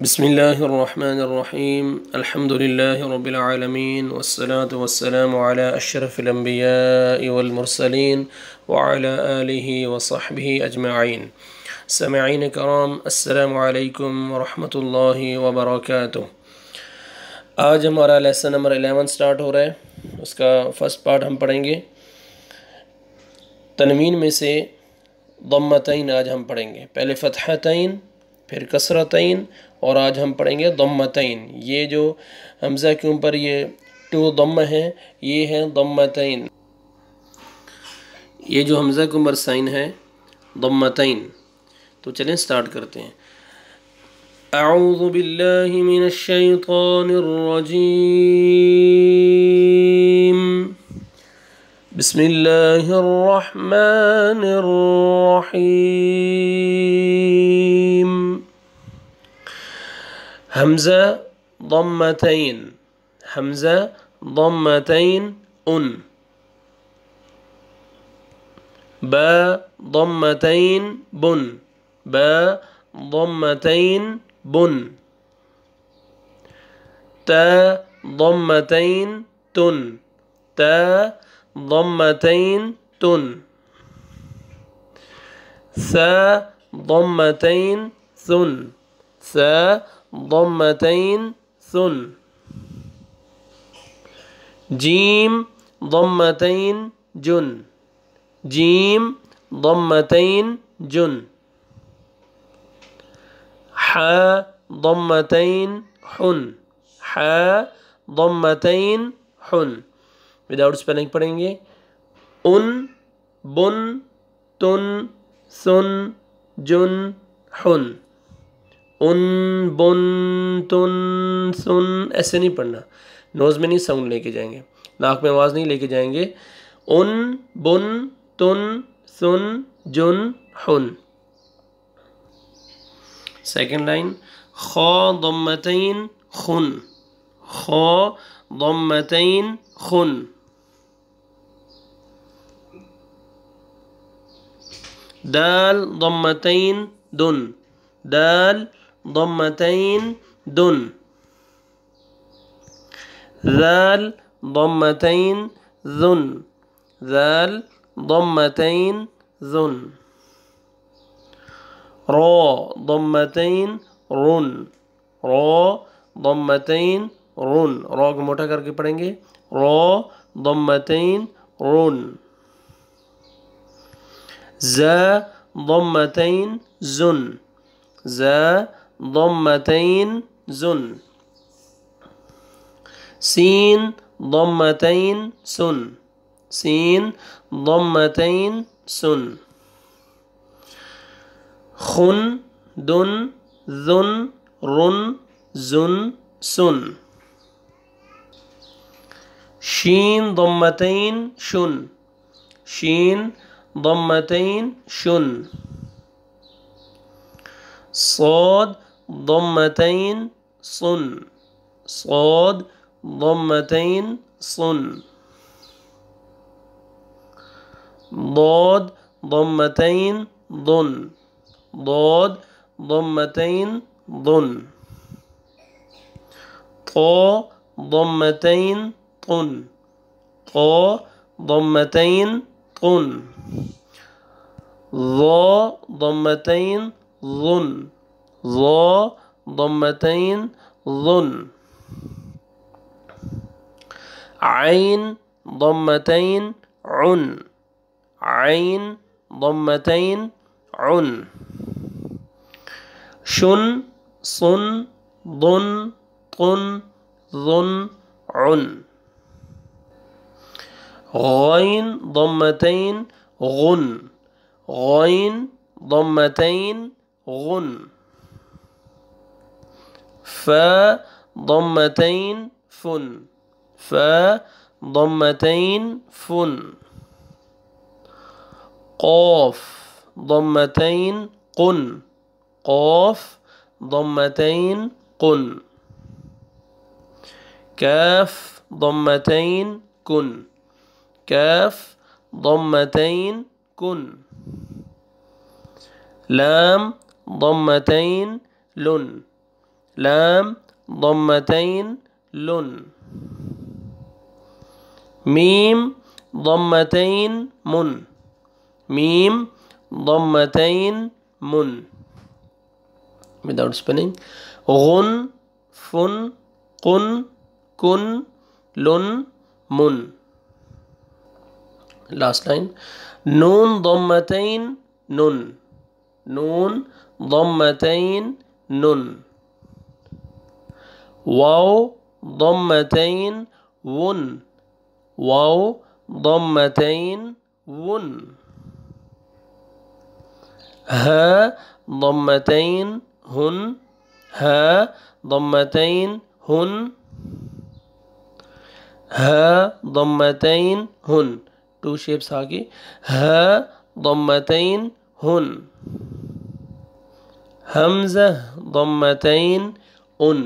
بسم الله الرحمن الرحيم الحمد لله رب العالمين والصلاة والسلام على أشرف الأنبياء والمرسلين وعلى آله وصحبه أجمعين. سامعین کرام، السلام علیکم ورحمۃ اللہ وبرکاتہ۔ آج ہمارا لیسن نمبر 11 سٹارٹ ہو رہا ہے۔ اس کا فرسٹ پارٹ ہم پڑھیں گے۔ تنوین میں سے ضمتین آج ہم پڑھیں گے، پہلے فتحتین پھر کسرتین اور آج ہم پڑھیں گے ضمتین۔ یہ جو حمزہ کے اوپر یہ 2 ضم ہیں، یہ ہیں ضمتین۔ یہ جو حمزہ کے اوپر سائن ہے ضمتین، تو چلیں سٹارٹ کرتے ہیں۔ اعوذ باللہ من الشیطان الرجیم، بسم اللہ الرحمن الرحیم۔ حمزہ ضمتین، حمزہ ضمتین ان، با ضمتین بن، با ضمتین بن، تا ضمتین تن، تا ضمتین تن، ثا ضمتین ثن، ثا ضمتین ثن، جیم ضمتین جن، جیم ضمتین جن، حا ضمتین حن، حا ضمتین حن۔ وداؤٹ اسپیلنگ پڑھیں گے۔ ان، بن، تن، ثن، جن، حن۔ ان، بن، تن، ثن، ایسے نہیں پڑھنا، نوز میں نہیں ساؤنڈ لے کے جائیں گے، ناک میں آواز نہیں لے کے جائیں گے۔ ان، بن، تن، ثن، جن، حن۔ سیکنڈ لائن، خا ضمتین خن، خا ضمتین خن، دال ضمتین دن، دال ضمتین دن، ذال ضمتین ذن، ذال ضمتین ذن، را ضمتین رن، را ضمتین رن، را کو موٹا کر کے پڑھیں گے، را ضمتین رن، زا ضمتین زن، زا ضمتین زن، سین ضمتین سن، سین ضمتین سن، خن دن ذن رن زن سن، شین ضمتین شن، شین ضمتین شن، صاد ضمتین صن، صاد ضمتین صن، ضاد ضمتین ضن، ضاد ضمتین ضن، طا ضمتین طن، طا ضمتین طن، ظا ضمتین ظن، ظا ضمتین ظن، عین ضمتین عن، عین ضمتین عن، شن صن ضن طن ظن عن، غین ضمتین غن، غین ضمتین غن، فا ضمتین فن، فا ضمتین فن، قاف ضمتین قن، قاف ضمتین قن، کاف ضمتین کن، کاف ضمتین کن، لام ضمتين لن، لام ضمتين لن. ميم ضمتين من. ميم ضمتين من without spelling. غن فن قن كن لن من. last line. نون ضمتين نن. نون ضمتين نن. واو ضمتين ون. واو ضمتين ون. ها ضمتين هن. ها ضمتين هن. ها ضمتين هن. two shapes آگے. ها ضمتين هن. همزة ضمتين ان.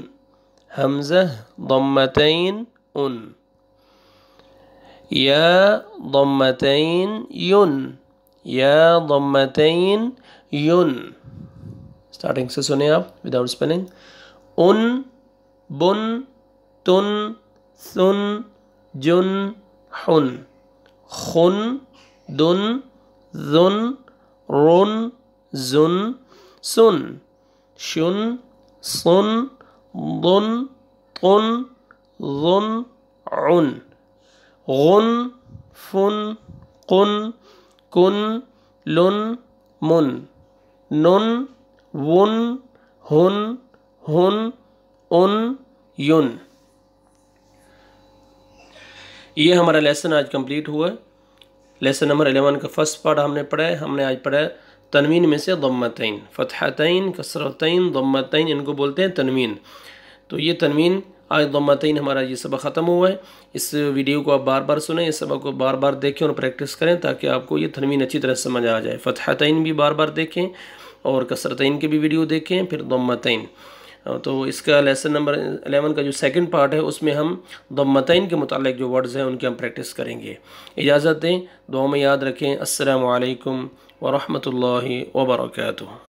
همزة ضمتين ان. يا ضمتين ين. يا ضمتين ين. starting سے سنیں آپ without spelling. ان بن تن ثن جن حن. خن دن ذن رن زن سن. شن صن ضن طن ظن عن. غن فن قن كن لن من. نن ون ہن ہن ان ین. یہ ہمارا لیسن آج کمپلیٹ ہوا ہے. لیسن نمبر 11 کا فرسٹ پارٹ ہم نے پڑھا ہے. ہم نے آج پڑھا ہے تنوین میں سے ضمتین. فتحتین کسرتین ضمتین ان کو بولتے ہیں تنوین. تو یہ تنوین آج ضمتین ہمارا یہ سبق ختم ہوا ہے. اس ویڈیو کو آپ بار بار سنیں, اس سبق کو بار بار دیکھیں اور پریکٹس کریں تاکہ آپ کو یہ تنوین اچھی طرح سمجھ آ جائے. فتحتین بھی بار بار دیکھیں اور کسرتین کی بھی ویڈیو دیکھیں, پھر ضمتین. تو اس کا لیسن نمبر 11 کا جو سیکنڈ پارٹ ہے اس میں ہم ضمتین کے متعلق جو ورڈز ہیں ان کی ہم پریکٹس کریں گے. اجازت دیں, دعاؤں میں یاد رکھیں. السلام علیکم ورحمۃ اللہ وبرکاتہ.